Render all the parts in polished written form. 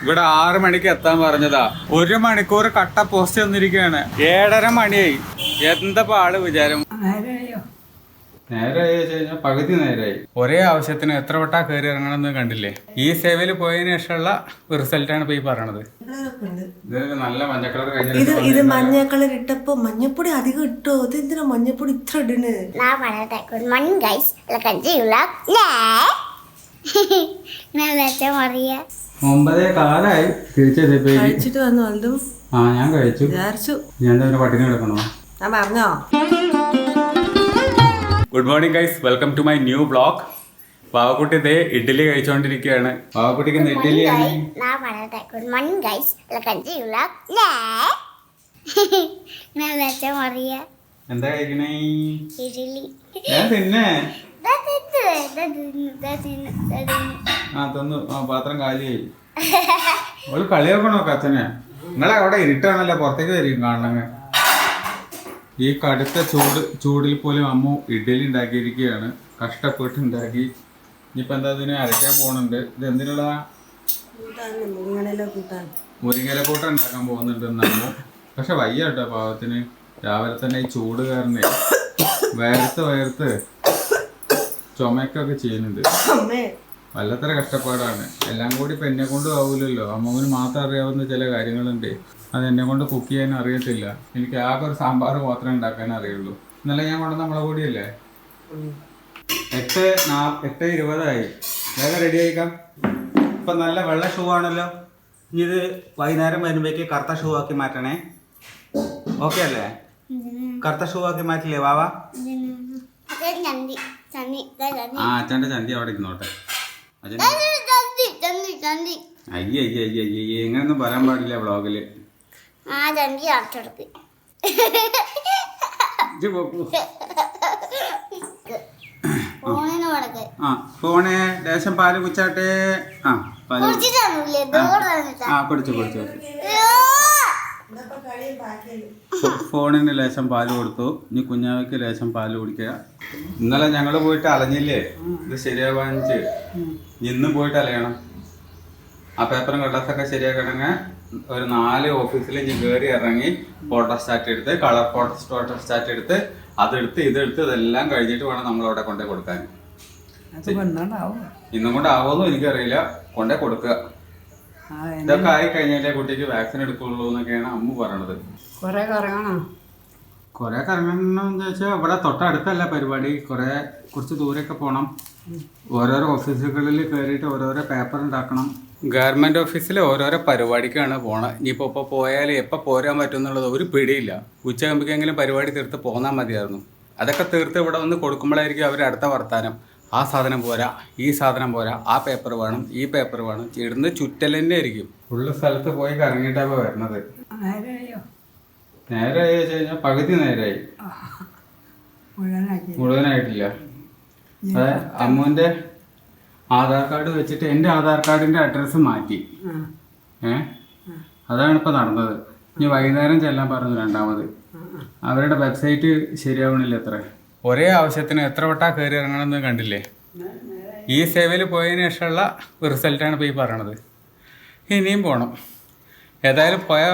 ഇവിടെ 6 മണിക്ക് എത്താൻ പറഞ്ഞതാ. 1 മണിക്കൂർ കട്ട പോസ്റ്റ് വന്നിരിക്കുകയാണ്. 7:30 മണിയായി. എന്താ ആള് വിചാരം? നേരായി കഴിഞ്ഞാൽ പകുതി നേരായി. ഒരേ ആവശ്യത്തിന് എത്ര വട്ടാ കയറി ഇറങ്ങണമെന്ന് കണ്ടില്ലേ? ഈ സേവയിൽ പോയതിനു ശേഷമുള്ള റിസൾട്ടാണ് ഇപ്പൊ ഈ പറയണത്. ഇത് നല്ല മഞ്ഞ കളർ ഇത് മഞ്ഞ കളർ ഇട്ടപ്പോ മഞ്ഞപ്പൊടി അധികം ഇട്ടോ? ഇതെന്തിനാ മഞ്ഞപ്പൊടി ഇത്ര ഇടണ്? Good morning guys. Welcome to vlog. 9:15 കഴിച്ചിട്ട് വന്നു വല്ലതും? ഞാൻ കഴിച്ചു. ഞാൻ പട്ടിണി കിടക്കണോ? ഞാൻ പറഞ്ഞോ. Good morning guys, welcome to my new vlog. പാവക്കുട്ടി ഇതേ ഇഡ്ഡലി കഴിച്ചോണ്ടിരിക്കുകയാണ്. പാവക്കുട്ടിക്ക് ഇഡ്ഡലിയാണ്. Good morning guys. Welcome to vlog. എന്താ കഴിക്കണേ? ഇഡ്ഡലി. ഞാൻ തിന്നേ. തന്നു. പാത്രം കാലിയായി. ഒരു കളിയാക്കണോ അച്ഛനെ? നിങ്ങളെ അവിടെ ഇരുട്ടാണല്ലോ, പുറത്തേക്ക് വരും കാണണമെങ്കിൽ. ഈ കടുത്ത ചൂടിൽ പോലും അമ്മ ഇഡ്ഡലി ഉണ്ടാക്കിയിരിക്കുകയാണ്. കഷ്ടപ്പെട്ട് ഉണ്ടാക്കി. ഇനിയിപ്പോൾ എന്താ ഇതിന് അരയ്ക്കാൻ പോകുന്നുണ്ട്. ഇത് എന്തിനുള്ളതാ? മുരിങ്ങയില കൂട്ടം ഉണ്ടാക്കാൻ പോകുന്നുണ്ട് അമ്മ. പക്ഷെ വയ്യ കേട്ടോ പാവത്തിന്. രാവിലെ തന്നെ ഈ ചൂട് കാരണം വയർത്ത് ചുമക്കൊക്കെ ചെയ്യുന്നുണ്ട്. വല്ലത്ര കഷ്ടപ്പാടാണ്. എല്ലാം കൂടി ഇപ്പം എന്നെ കൊണ്ട് ആവില്ലല്ലോ. അമ്മൂന് മാത്രം അറിയാവുന്ന ചില കാര്യങ്ങളുണ്ട്. അത് എന്നെ കൊണ്ട് കുക്ക് ചെയ്യാൻ അറിയത്തില്ല. എനിക്ക് ആകെ ഒരു സാമ്പാർ മാത്രമേ ഉണ്ടാക്കാൻ അറിയുള്ളൂ. ഇന്നലെ ഞാൻ കൊണ്ട് നമ്മളെ കൂടിയല്ലേ. 8:20 വേഗം റെഡി ആയിക്കാം. ഇപ്പം നല്ല വെള്ള ഷൂ ആണല്ലോ. ഇനി ഇത് വൈകുന്നേരം വരുമ്പോഴേക്ക് കറുത്ത ഷൂ ആക്കി മാറ്റണേ. ഓക്കെ അല്ലേ? കറുത്ത ഷൂ ആക്കി മാറ്റില്ലേ വാവ? അച്ഛൻ്റെ ചന്തി അവിടെ ഇരുന്നോട്ടെ. അയ്യേ എങ്ങനൊന്നും പറയാൻ പാടില്ല വ്ളോഗില്. ഫോണ് ലേശം പാല് കുച്ചാട്ടെ. കുടിച്ചു. ഫോണിന് ലേശം പാല് കൊടുത്തു. ഇനി കുഞ്ഞാവയ്ക്ക് ലേശം പാല് കുടിക്കുക. ഇന്നലെ ഞങ്ങൾ പോയിട്ട് അലഞ്ഞില്ലേ, ഇത് ശരിയാവാനിച്ച് ഇന്നും പോയിട്ട് അലയണം. ആ പേപ്പറും കടലാസൊക്കെ ശരിയാക്കണമെങ്കിൽ ഒരു 4 ഓഫീസിൽ ഇനി കയറി ഇറങ്ങി ഫോട്ടോസ്റ്റാറ്റ് എടുത്ത്, കളർ ഫോട്ടോസ്റ്റാറ്റ് എടുത്ത്, അതെടുത്ത് ഇതെടുത്ത് ഇതെല്ലാം കഴിഞ്ഞിട്ട് വേണം നമ്മളവിടെ കൊണ്ടേ കൊടുക്കാൻ. ഇന്നും കൊണ്ട് ആവുമെന്നും എനിക്കറിയില്ല. കൊണ്ടേ കൊടുക്കുക. ഇതൊക്കെ ആയി കഴിഞ്ഞാലേ കുട്ടിക്ക് വാക്സിൻ എടുക്കുള്ളൂ എന്നൊക്കെയാണ് അമ്മ പറയണത്. കുറെ കറങ്ങണമെന്ന് ചോദിച്ചാൽ ഇവിടെ തൊട്ടടുത്തല്ല പരിപാടി. കുറച്ച് ദൂരമൊക്കെ പോകണം. ഓരോരോ ഓഫീസുകളിൽ കയറിയിട്ട് ഓരോരോ പേപ്പർ ഉണ്ടാക്കണം. ഗവൺമെൻറ് ഓഫീസിൽ ഓരോരോ പരിപാടിക്കാണ് പോണത്. ഇനിയിപ്പോൾ ഇപ്പോൾ പോയാൽ എപ്പോൾ പോരാൻ പറ്റും എന്നുള്ളത് ഒരു പിടിയില്ല. ഉച്ചയാകുമ്പോഴേക്കെങ്കിലും പരിപാടി തീർത്ത് പോന്നാൽ മതിയായിരുന്നു. അതൊക്കെ തീർത്ത് ഇവിടെ വന്ന് കൊടുക്കുമ്പോഴായിരിക്കും അവർ അടുത്ത വർത്താനം. ആ സാധനം പോരാ, ഈ സാധനം പോരാ, ആ പേപ്പർ വേണം, ഈ പേപ്പർ വേണം. ഇടുന്ന് ചുറ്റൽ തന്നെ ആയിരിക്കും. ഫുള്ള് സ്ഥലത്ത് പോയി കറങ്ങിയിട്ടാണ് വരണത്. നേരായി വെച്ച് കഴിഞ്ഞാൽ പകുതി നേരായി, മുഴുവനായിട്ടില്ല. അതെ, അമ്മുവിൻ്റെ ആധാർ കാർഡ് വെച്ചിട്ട് എൻ്റെ ആധാർ കാർഡിൻ്റെ അഡ്രസ്സ് മാറ്റി. അതാണ് ഇപ്പോൾ നടന്നത്. ഇനി വൈകുന്നേരം ചെല്ലാൻ പറഞ്ഞു രണ്ടാമത്. അവരുടെ വെബ്സൈറ്റ് ശരിയാവണില്ല അത്ര. ഒരേ ആവശ്യത്തിന് എത്ര വട്ടാ കയറി ഇറങ്ങണമെന്ന് കണ്ടില്ലേ? ഈ സേവയിൽ പോയതിന് ശേഷമുള്ള റിസൾട്ടാണ് ഇപ്പോൾ ഈ പറയണത്. ഇനിയും പോകണം. ഏതായാലും പോയ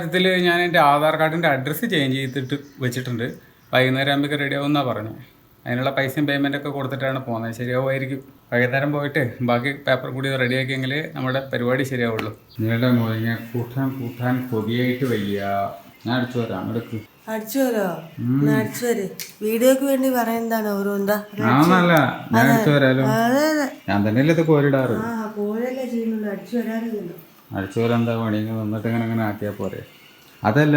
ഇതിൽ ഞാൻ എൻ്റെ ആധാർ കാർഡിൻ്റെ അഡ്രസ്സ് ചേഞ്ച് ചെയ്തിട്ട് വെച്ചിട്ടുണ്ട്. വൈകുന്നേരം ആകുമ്പോൾ റെഡി ആവുമെന്നാണ് പറഞ്ഞു. അതിനുള്ള പൈസയും പേയ്മെൻറ്റൊക്കെ കൊടുത്തിട്ടാണ് പോകുന്നത്. ശരിയാവുമായിരിക്കും. വൈകുന്നേരം പോയിട്ട് ബാക്കി പേപ്പർ കൂടി റെഡിയാക്കിയെങ്കിൽ നമ്മുടെ പരിപാടി ശരിയാവുള്ളൂ. നിങ്ങളുടെ മുറിഞ്ഞ കൂട്ടാൻ കൊതിയായിട്ട് വയ്യ. ഞാൻ അടിച്ചു വരാം. എടുക്ക്. അടിച്ചു വരോ? അടിച്ചു വരെ. വീഡിയോക്ക് വേണ്ടി പറയുന്നതാണ് ഓരോന്താ. ആണല്ല, ഞാൻ അടിച്ചു വരാലോ. ഞാൻ തന്നെയല്ലേ ഇത് കോരിടാറ്. കോരല്ലേ ചെയ്യുന്നുള്ളൂ, അടിച്ചു വരാറില്ലല്ലോ. അടിച്ചു വരാൻ എന്താ പണി? വന്നിട്ട് ഇങ്ങനെ ആക്കിയാൽ പോരെ. അതല്ല,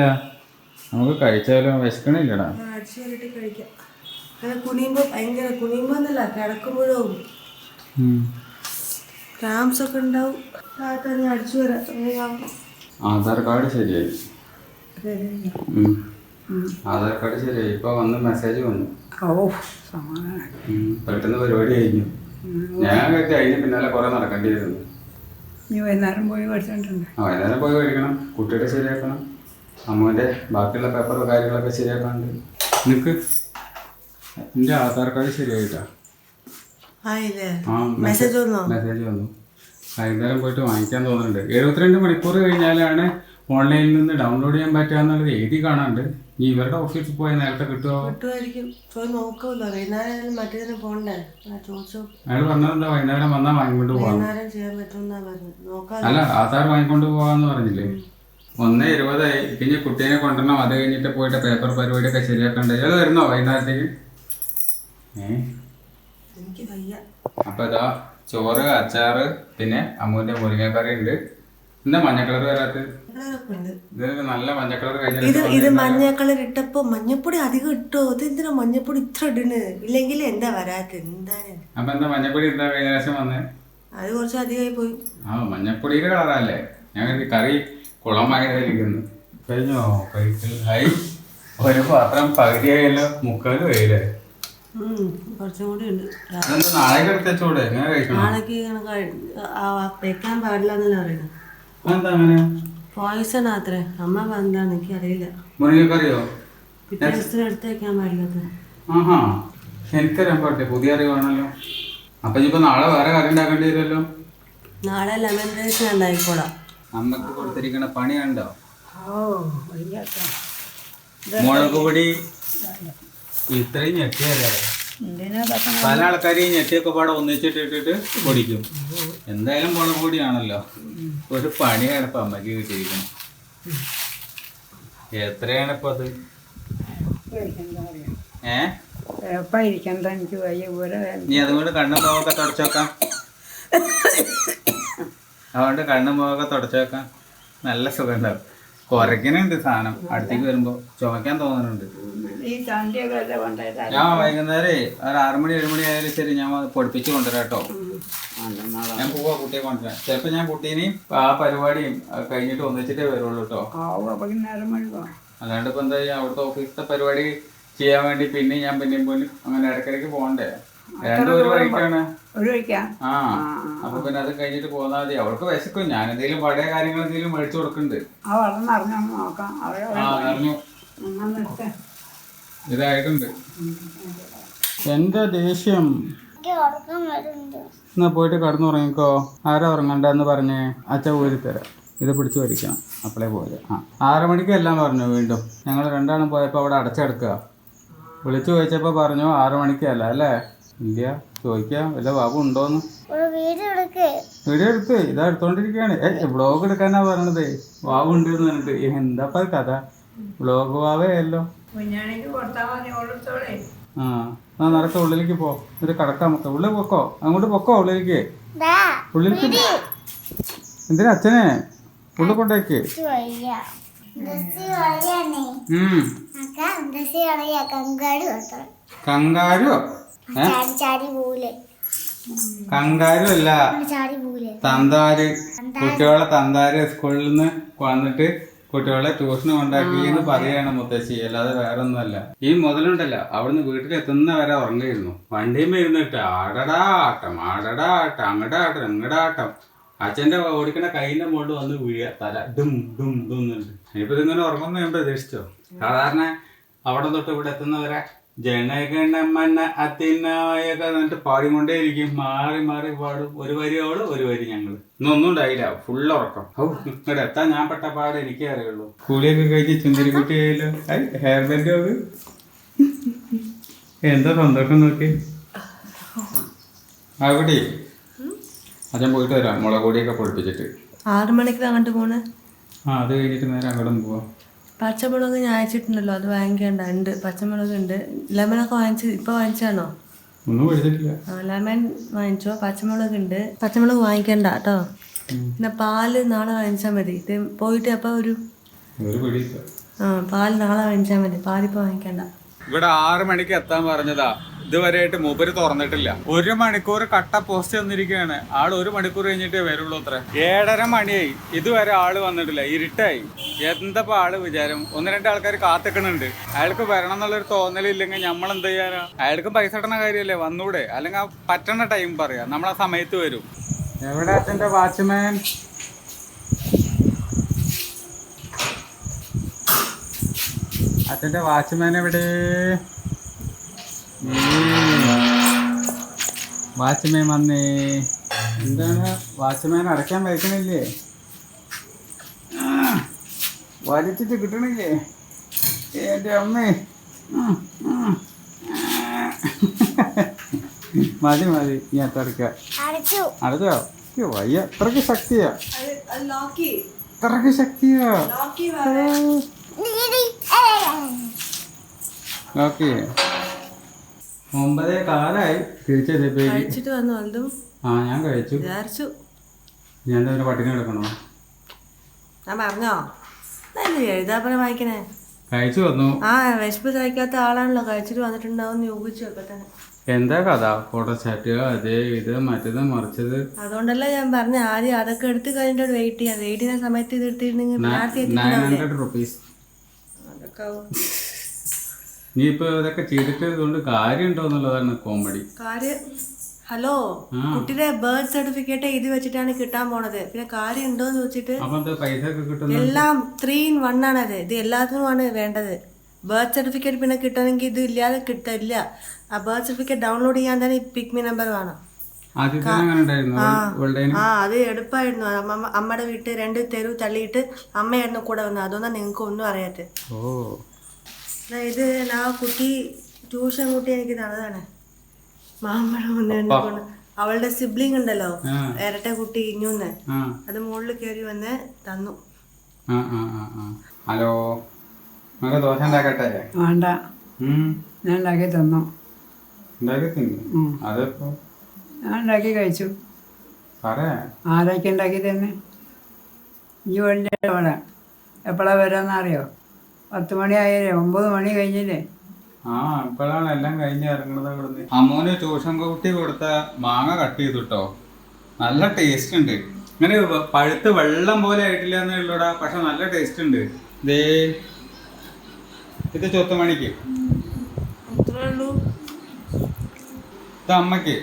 നമുക്ക് കഴിച്ചാലോ? വിശക്കണില്ലടാ. അടിച്ചു വരിട്ട് കഴിക്കാം. അങ്ങനെ കുനിയുമ്പോ ഭയങ്കര കുനിയുമ്പോന്നല്ല, കിടക്കുമ്പോഴും ക്രാംസ് ഒക്കെ ഉണ്ടാവും. അടിച്ചു വരാം. ആധാർ കാർഡ് ശരിയായി. ആധാർ കാർഡ് ശരിയായി. ഇപ്പൊ വന്ന് മെസ്സേജ് വന്നു. പെട്ടെന്ന് പരിപാടി കഴിഞ്ഞു. ഞാൻ അതിന് പിന്നാലെ കുറെ നടക്കേണ്ടി വരുന്നു. വൈകുന്നേരം പോയി പഠിച്ചിട്ടുണ്ട്. വൈകുന്നേരം പോയി കഴിക്കണം. കുട്ടിയുടെ ശരിയാക്കണം. അമ്മുവിന്റെ ബാക്കിയുള്ള പേപ്പർ കാര്യങ്ങളൊക്കെ ശരിയാക്കാണ്ട്. നിനക്ക് എൻ്റെ ആധാർ കാർഡ് ശരിയായിട്ടാ. മെസ്സേജ് വന്നു. വൈകുന്നേരം പോയിട്ട് വാങ്ങിക്കാൻ തോന്നുന്നുണ്ട്. 72 മണിക്കൂർ കഴിഞ്ഞാലാണ് ഓൺലൈനിൽ നിന്ന് ഡൗൺലോഡ് ചെയ്യാൻ പറ്റുക എന്നുള്ളത് എഴുതി കാണാണ്ട്. ഈ ഇവരുടെ ഓഫീസിൽ പോയി നേരത്തെ കിട്ടുമോ? കിട്ടുമായിരിക്കും. പോയി നോക്കുമല്ലോ. വൈകുന്നേരം മറ്റേതിന് പോകണ്ടേ? ചോദിച്ചു. അയാൾ പറഞ്ഞതെന്താ വൈകുന്നേരം വന്നാൽ വാങ്ങിക്കൊണ്ട് പോകാം. വൈകുന്നേരം ചെയ്യാൻ പറ്റുമെന്നാ പറഞ്ഞത്. നോക്കാം. അല്ല ആധാർ വാങ്ങിക്കൊണ്ട് പോകാന്ന് പറഞ്ഞില്ലേ? 1:20 പിന്നെ കുട്ടീനെ കൊണ്ടുവരണം. അത് കഴിഞ്ഞിട്ട് പോയിട്ട് പേപ്പർ പരിപാടിയൊക്കെ ശരിയാക്കണ്ടേ? ഇയാൾ വരുന്നോ വൈകുന്നേരത്തേക്ക്? എനിക്ക് വയ്യ. അപ്പൊ ഇതാ ചോറ്, അച്ചാറ്, പിന്നെ അമ്മൂന്റെ മുരിങ്ങക്കറി ഉണ്ട്. എന്താ മഞ്ഞ കളർ വരാത്ത? ഇത് നല്ല മഞ്ഞ കളർ ഇത് മഞ്ഞ കളർ ഇട്ടപ്പോ മഞ്ഞപ്പൊടി അധികം ഇട്ടോ? ഇതെന്തിനാ മഞ്ഞപ്പൊടി ഇത്ര ഇടണ്? ഇല്ലെങ്കിൽ എന്താ വരാത്ത? എന്താണ്? അപ്പൊ എന്താ മഞ്ഞപ്പൊടി എന്താ കഴിഞ്ഞ പ്രാവശ്യം വന്നേ? അത് കുറച്ച് അധികമായി പോയി. മഞ്ഞപ്പൊടിയുടെ കളറല്ലേ? ഞങ്ങൾ കറി കുളമായിരിക്കുന്നു. കഴിഞ്ഞോ കഴിക്കൽ? ഹൈ, ഒരു പാത്രം പകുതിയായല്ലോ, 3/4 ആയില്ലേ? കുറച്ചും കൂടി ഉണ്ട്. നാളേക്ക് എടുത്തൂടെ? എങ്ങനെ കഴിക്കണം? നാളേക്ക് വെക്കാൻ പാടില്ല എന്നല്ലേ പറയുന്നത്. എന്താ അങ്ങനെ? പോയിസൺ അത്രേ. അമ്മ എന്താന്ന് എനിക്ക് അറിയില്ല. മുരിങ്ങക്കറിയോ? പിറ്റേ ദിവസത്തിന് എടുത്ത് വെക്കാൻ പാടില്ല. ആഹാ, എനിക്കറിയാൻ പാടില്ലേ? പുതിയ അറിവാണല്ലോ. അപ്പൊ ഇനിയിപ്പോ നാളെ വേറെ കറി ഉണ്ടാക്കേണ്ടി വരുമല്ലോ. നാളെ ലെമൺ റൈസ് ഉണ്ടായിക്കോളാം. അമ്മക്ക് കൊടുത്തിരിക്കണ പണി കണ്ടോ? മുളക് പൊടി ഇത്രയും ഞെട്ടിയല്ലേ? പല ആൾക്കാർ ഈ ഞെട്ടിയൊക്കെ പാടെ ഒന്നിച്ചിട്ടിട്ട് പൊടിക്കും. എന്തായാലും മുളക് പൊടിയാണല്ലോ. ഒരു പണിയാണ് ഇപ്പൊ അമ്മക്ക് കിട്ടിയിരിക്കണം. എത്രയാണ് ഇപ്പൊ അത്? നീ അതുകൊണ്ട് കണ്ണും മുഖമൊക്കെ തുടച്ചോക്കാം. അതുകൊണ്ട് കണ്ണും മുഖമൊക്കെ തുടച്ചോക്കാം. നല്ല സുഖം ഉണ്ടാവും. കുറയ്ക്കുന്നുണ്ട് സാധനം. അടുത്തേക്ക് വരുമ്പോ ചുമക്കാൻ തോന്നുന്നുണ്ട്. ഞാൻ വൈകുന്നേരം ഒരു 6 മണി 7 മണി ആയാലും ശരി ഞാൻ പൊടിപ്പിച്ച് കൊണ്ടുവരാം കേട്ടോ. ഞാൻ പോവാ കുട്ടിയെ കൊണ്ടുവരാം. ചിലപ്പോ ഞാൻ കുട്ടീനെയും ആ പരിപാടിയും കഴിഞ്ഞിട്ട് ഒന്നിച്ചിട്ടേ വരുള്ളൂ കേട്ടോ. അല്ലാണ്ട് ഇപ്പൊ എന്താ അവിടുത്തെ ഓഫീസിലത്തെ പരിപാടി ചെയ്യാൻ വേണ്ടി പിന്നെ ഞാൻ പിന്നെയും പോലും അങ്ങനെ ഇടയ്ക്കിടയ്ക്ക് പോകണ്ടേ? രണ്ടും ഒരു വഴിക്കാണ്. ആ, അപ്പൊ പിന്നെ അത് കഴിഞ്ഞിട്ട് പോന്നാ മതി. അവൾക്ക് വിശക്കും. ഞാൻ എന്തെങ്കിലും പഴയ കാര്യങ്ങൾ എന്തെങ്കിലും മേടിച്ചു കൊടുക്കുന്നുണ്ട്. അറിഞ്ഞു ഇതായിട്ടുണ്ട്. എന്താ ദേഷ്യം? എന്നാ പോയിട്ട് കടന്നുറങ്ങിക്കോ. ആരാ ഉറങ്ങണ്ടെന്ന് പറഞ്ഞേ? അച്ഛ ഊരി തരാം. ഇത് പിടിച്ചു വരിക്കണം. അപ്പളേ പോലെ. 6 മണിക്ക് എല്ലാം പറഞ്ഞു. വീണ്ടും ഞങ്ങൾ രണ്ടാളും പോയപ്പോൾ അവിടെ അടച്ചെടുക്കുക. വിളിച്ചു ചോദിച്ചപ്പോൾ പറഞ്ഞു 6 മണിക്കല്ല അല്ലേ? ഇല്ല, ചോദിക്കാം വല്ല ബാബു ഉണ്ടോന്ന്. വീഡിയോ എടുത്ത് ഇതാ എടുത്തോണ്ടിരിക്കുകയാണ്. വ്ളോഗ് എടുക്കാനാ പറഞ്ഞത്. ബാബു ഉണ്ട് എന്ന് പറഞ്ഞിട്ട്. എന്താ കഥ? വ്ളോഗ് ബാവയല്ലോ. നടക്ക, ഉള്ളിലേക്ക് പോ. ഇത് കടക്കാൻ നോക്കാം. ഉള്ളിൽ പൊക്കോ, അങ്ങോട്ട് പൊക്കോ. ഉള്ളിലേക്ക് എന്തിനാ അച്ഛനെ ഉള്ളിൽ കൊണ്ടേക്ക്. കങ്കാരു? കങ്കാരു അല്ല, തന്താര്. കുട്ടികളെ തന്താര് സ്കൂളിൽ നിന്ന് വന്നിട്ട് കുട്ടികളെ ട്യൂഷന് കൊണ്ടാക്കി എന്ന് പറയാണ് മുത്തശ്ശി. അല്ലാതെ വേറെ ഒന്നുമല്ല. ഈ മുതലുണ്ടല്ലോ അവിടുന്ന് വീട്ടിലെത്തുന്ന വരെ ഉറങ്ങിയിരുന്നു. വണ്ടിയുമ്പോ ഇരുന്നിട്ട് ആടടാട്ടം ആടടാട്ടം അങ്ങടാട്ടം ഇങ്ങടാട്ടം. അച്ഛന്റെ ഓടിക്കണ കൈന്റെ മുകളിൽ വന്ന് വീഴുക. തല ഡും ഡും ഡും എന്നുണ്ട്. ഇനിയിപ്പോ ഇതിങ്ങനെ ഉറങ്ങുന്ന ഞാൻ പ്രതീക്ഷിച്ചോ? സാധാരണ അവിടെ തൊട്ട് ഇവിടെ എത്തുന്നവരെ ജനഗണമന അതിനായക എന്നിട്ട് പാടിക്കൊണ്ടേ ഇരിക്കും. മാറി മാറി പാടും. ഒരു വരി അവള്, ഒരു വരി ഞങ്ങള്. ഇന്നൊന്നും ഉണ്ടായില്ല. ഫുള്ള് ഉറക്കം. ഇവിടെ എത്താൻ ഞാൻ പെട്ട പാട് എനിക്കേ അറിയുള്ളൂ. കൂലിയൊക്കെ കഴിഞ്ഞ് ചുന്തിരിക്കുട്ടി ആയാലോ. ഹെയർ ബാൻഡ് അത് എന്താ സന്തോഷം നോക്കി. അവിടെ അച്ഛൻ പോയിട്ട് വരാം. മുളക് പൊടിയൊക്കെ പൊടിപ്പിച്ചിട്ട്. 6 മണിക്ക് അങ്ങോട്ട് പോണ്. അത് കഴിഞ്ഞിട്ട് നേരെ അങ്ങോട്ടും പോവാം. പച്ചമുളക് ഞാൻ അയച്ചിട്ടുണ്ടല്ലോ, അത് വാങ്ങിക്കേണ്ട. ഉണ്ട്, പച്ചമുളക് ഉണ്ട്. ലെമനൊക്കെ ഇപ്പൊ വാങ്ങിച്ചാണോ? ഒന്നും മേടിച്ചിട്ടില്ല. ലെമൺ വാങ്ങിച്ചോ? പച്ചമുളക് ഉണ്ട്. പച്ചമുളക് വാങ്ങിക്കണ്ട കേട്ടോ. പിന്നെ പാല് നാളെ വാങ്ങിച്ചാൽ മതി. ഇത് പോയിട്ട് അപ്പൊ പാല് നാളെ വാങ്ങിച്ചാൽ മതി. പാലിപ്പോ വാങ്ങിക്കണ്ട. ഇവിടെ 6 മണിക്ക് എത്താൻ പറഞ്ഞതാ. ഇതുവരെയായിട്ട് മൂപ്പര് തുറന്നിട്ടില്ല. 1 മണിക്കൂർ കട്ട പോസ്റ്റ് വന്നിരിക്കുകയാണ്. ആള് 1 മണിക്കൂർ കഴിഞ്ഞിട്ടേ വരുള്ളൂ. അത്ര 7:30 മണിയായി. ഇതുവരെ ആള് വന്നിട്ടില്ല. ഇരുട്ടായി. എന്താ ആള് വിചാരം? 1-2 ആൾക്കാർ കാത്തിക്കണുണ്ട്. അയാൾക്ക് വരണം എന്നുള്ളൊരു തോന്നലില്ലെങ്കിൽ നമ്മൾ എന്ത് ചെയ്യാനാ? അയാൾക്ക് പൈസ ഇടുന്ന കാര്യമല്ലേ, വന്നൂടെ? അല്ലെങ്കിൽ പറ്റണ ടൈം പറയാം, നമ്മളാ സമയത്ത് വരും. എവിടെ അച്ഛൻ്റെ വാച്ച്മാൻ? അച്ഛൻ്റെ വാച്ച്മാൻ എവിടെ? വാച്ച്മാൻ വന്നേ. എന്താണ് വാച്ച്മാൻ അടയ്ക്കാൻ വയ്ക്കണില്ലേ? വലിച്ചിട്ട് കിട്ടണില്ലേ? എൻ്റെ അമ്മേ. മതി മതി, നീ അടയ്ക്ക. അടച്ചു. അടച്ചോ? വയ്യ, ഇത്രക്ക് ശക്തിയാ, ലോക്കി ഇത്രക്ക് ശക്തിയാ. Lockie okay 9:15 തിരിച്ചെത്തിയപ്പേക്ക്. കഴിച്ചിട്ട് വന്നു വല്ലതും ആ ഞാൻ കഴിച്ചു. വിചാരിച്ചു ഞാൻ എന്താ പട്ടിണി കിടക്കണോ? ഞാൻ പറഞ്ഞോ എഴുതാപ്പുറം വായിക്കണേ. കഴിച്ചു വന്നു. ആ വിശപ്പ് സഹിക്കാത്ത ആളാണല്ലോ, കഴിച്ചിട്ട് വന്നിട്ടുണ്ടാവും യോഗിച്ചു അപ്പൊ തന്നെ. എന്താ കഥ? ഫോട്ടോസ്റ്റാറ്റ് അതേ ഇത് മറ്റേത് മറിച്ചത്. അതുകൊണ്ടല്ല ഞാൻ പറഞ്ഞ ആദ്യം അതൊക്കെ എടുത്ത് കഴിഞ്ഞിട്ട് വെയിറ്റ് ചെയ്യാം. വെയിറ്റ് ചെയ്യുന്ന സമയത്ത് ഇത് എടുത്തിരുന്നെങ്കിൽ 900 റുപ്പീസ്. അതൊക്കെ ആവും. നീ ഇപ്പൊ ഇതൊക്കെ ചെയ്തിട്ട് ഇതുകൊണ്ട് കാര്യമുണ്ടോ എന്നുള്ളതാണ് കോമഡി. കാര്യം ഹലോ, കുട്ടിയുടെ ബർത്ത് സർട്ടിഫിക്കറ്റ് ഇത് വെച്ചിട്ടാണ് കിട്ടാൻ പോണത്. പിന്നെ കാര്യം ഉണ്ടോന്ന് ചോദിച്ചിട്ട് അപ്പൊ എന്താ പൈസ ഒക്കെ കിട്ടുന്നത്? എല്ലാം 3 in 1 ആണത്. ഇത് എല്ലാത്തിനുമാണ് വേണ്ടത്. ബർത്ത് സർട്ടിഫിക്കറ്റ് പിന്നെ കിട്ടണമെങ്കിൽ ഇത് ഇല്ലാതെ കിട്ടില്ല. ആ ബർത്ത് സർട്ടിഫിക്കറ്റ് ഡൗൺലോഡ് ചെയ്യാൻ തന്നെ പിക്മി നമ്പർ വേണം. ആദ്യത്തെ അങ്ങനെ ഉണ്ടായിരുന്നു. ആ അത് എളുപ്പമായിരുന്നു. അമ്മയുടെ വീട്ടിൽ 2 തെരു തള്ളിയിട്ട് അമ്മയായിരുന്നു കൂടെ വന്നത്. അതൊന്നും നിങ്ങൾക്ക് ഒന്നും അറിയാത്ത. ഓ ഇത് ആ കുട്ടി ട്യൂഷൻ കുട്ടി എനിക്ക് തന്നതാണ്. മാമ്മയുടെ മുന്നേ അവളുടെ സിബ്ലിംഗ് ഉണ്ടല്ലോ, ഇരട്ട കുട്ടി ഇഞ്ഞൂന്ന്, അത് മുകളിൽ കയറി വന്ന് തന്നു. ഹലോ, നമുക്ക് ദോശ ഉണ്ടാക്കട്ടെ? വേണ്ട, ഞാൻ ഉണ്ടാക്കി തന്നു. ഉണ്ടാക്കി തിന്നു. അതിപ്പോ ഞാൻ ഉണ്ടാക്കി കഴിച്ചു. സാറേ ആരൊക്കെ ഉണ്ടാക്കി തന്നെ? ഈ വലിയ അവിടെ എപ്പോഴാണ് വരാമെന്നറിയോ? 10 മണി ആയില്ലേ? 9 മണി കഴിഞ്ഞില്ലേ? ആ ഇപ്പോഴാണ് എല്ലാം കഴിഞ്ഞ് ഇറങ്ങണത് ഇവിടുന്ന്. അമ്മൂന് ട്യൂഷൻ കുട്ടി കൊടുത്ത മാങ്ങ കട്ട് ചെയ്തിട്ടോ, നല്ല ടേസ്റ്റ് ഉണ്ട്. ഇങ്ങനെ പഴുത്ത് വെള്ളം പോലെ ആയിട്ടില്ല എന്നുള്ളൂടാ, പക്ഷെ നല്ല ടേസ്റ്റ് ഉണ്ട്. ദേ ഇത് 4 മണിക്ക്, ഇത് അമ്മക്ക്,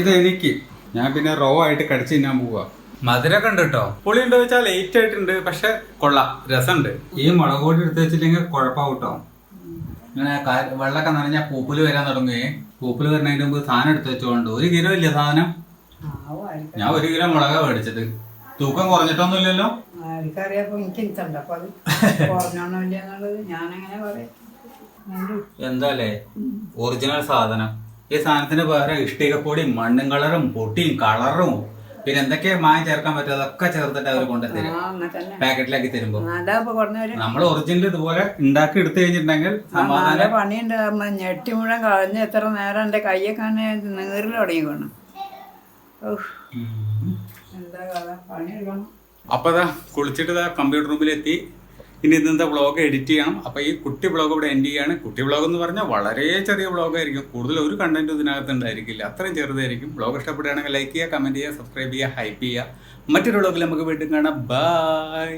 ഇത് എനിക്ക്. ഞാൻ പിന്നെ റോ ആയിട്ട് കടിച്ച് തിന്നാൻ പോവാ. മധുരമൊക്കെ ഉണ്ട് കേട്ടോ. പുളി ഉണ്ടോ വെച്ചാൽ ലേറ്റ് ആയിട്ടുണ്ട്, പക്ഷെ കൊള്ളാം, രസമുണ്ട്. ഈ മുളക് പൊടി എടുത്ത് വെച്ചില്ലെങ്കിൽ കുഴപ്പമാവും കേട്ടോ. ഇങ്ങനെ വെള്ളമൊക്കെ നനഞ്ഞാൽ പൂപ്പല് വരാൻ തുടങ്ങുകയെ. പൂപ്പല് വരുന്നതിന് മുമ്പ് സാധനം എടുത്ത് വെച്ചോണ്ട്. 1 കിലോ ഇല്ല സാധനം. ഞാൻ 1 കിലോ മുളകാ മേടിച്ചത്. തൂക്കം കുറഞ്ഞിട്ടൊന്നുമില്ലല്ലോ. ആർക്കറിയാപ്പോ എനിക്ക് ഇഷ്ടമുണ്ട്. അപ്പൊ അത് കുറഞ്ഞോന്നില്ല എന്നുള്ളത് ഞാനെങ്ങനെ പറയാം? എന്താല്ലേ ഒറിജിനൽ സാധനം. ഈ സാധനത്തിന് വേറെ ഇഷ്ടികപ്പൊടിയും മണ്ണും കളറും പൊട്ടിയും കളറും പിന്നെ എന്തൊക്കെ മായം ചേർക്കാൻ പറ്റും അതൊക്കെ ചേർത്തിട്ട് അവർ കൊണ്ടുതരും പാക്കറ്റിലാക്കി തരുമ്പോ. നമ്മൾ ഒറിജിനൽ ഇതുപോലെ ഉണ്ടാക്കി എടുത്തു കഴിഞ്ഞിട്ടുണ്ടെങ്കിൽ നല്ല പണിയുണ്ട്. ഞെട്ടി മുഴുവൻ കളഞ്ഞ് എത്ര നേരം എന്റെ കയ്യൊക്കെ നീറിൽ തുടങ്ങിക്കണം. എന്താ കഥ? പണിയെടുക്കണം. അപ്പൊ ഇതാ കുളിച്ചിട്ട് ഇതാ കമ്പ്യൂട്ടർ റൂമിലെത്തി. ഇനി ഇന്നത്തെ വ്ളോഗ് എഡിറ്റ് ചെയ്യണം. അപ്പോൾ ഈ കുട്ടി വ്ളോഗ് ഇവിടെ എൻഡ് ചെയ്യാണ്. കുട്ടി വ്ളോഗ് എന്ന് പറഞ്ഞാൽ വളരെ ചെറിയ വ്ളോഗായിരിക്കും. കൂടുതൽ ഒരു കണ്ടന്റും ഇതിനകത്ത് ഉണ്ടായിരിക്കില്ല. അത്രയും ചെറുതായിരിക്കും. വ്ളോഗ് ഇഷ്ടപ്പെടുകയാണെങ്കിൽ ലൈക്ക് ചെയ്യുക, കമൻറ്റ് ചെയ്യുക, സബ്സ്ക്രൈബ് ചെയ്യുക, ഹൈപ്പ് ചെയ്യുക. മറ്റൊരു വ്ളോഗിൽ നമുക്ക് വീണ്ടും കാണാം. ബൈ.